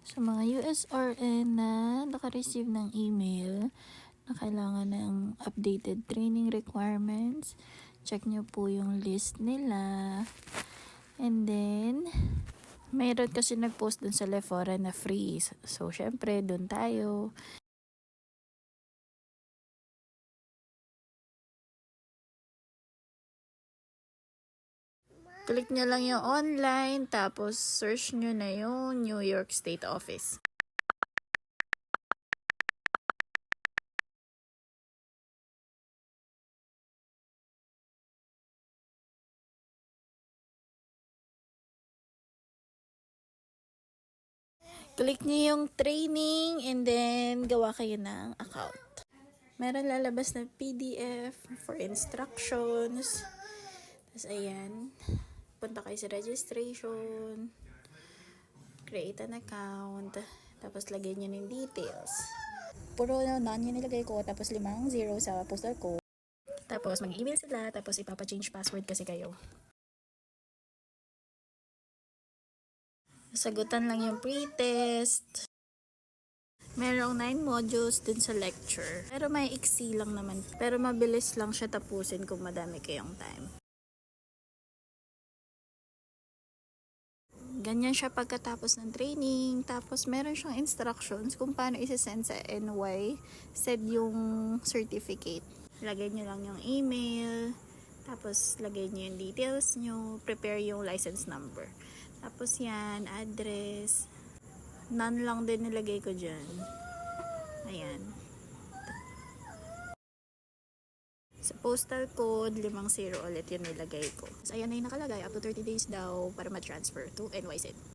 Sa mga USRN na naka-receive ng email na kailangan ng updated training requirements, check nyo po yung list nila. And then, mayroon kasi nag-post dun sa Lefora na free. So, syempre, dun tayo. Click nyo lang yung online, tapos search nyo na yung New York State Office. Click nyo yung training and then gawa kayo ng account. Meron lalabas na PDF for instructions. Tapos ayan, punta kayo sa registration, create an account, tapos lagay nyo ng details. Puro non yun nilagay ko, tapos 5 0 sa postal ko. Tapos mag-email sila, tapos ipapa-change password kasi kayo. Sagutan lang yung pre-test. Merong 9 modules din sa lecture. Pero may iksi lang naman. Pero mabilis lang siya tapusin kung madami kayong time. Ganyan siya pagkatapos ng training. Tapos meron siyang instructions kung paano isa-send sa NY. Send yung certificate. Lagay nyo lang yung email. Tapos lagay nyo yung details nyo. Prepare yung license number. Tapos yan, address. None lang din nilagay ko dyan. Ayan. Sa postal code, 50 ulit yun nilagay ko. So, ayan na yung nakalagay. Up to 30 days daw para ma-transfer to NYZ.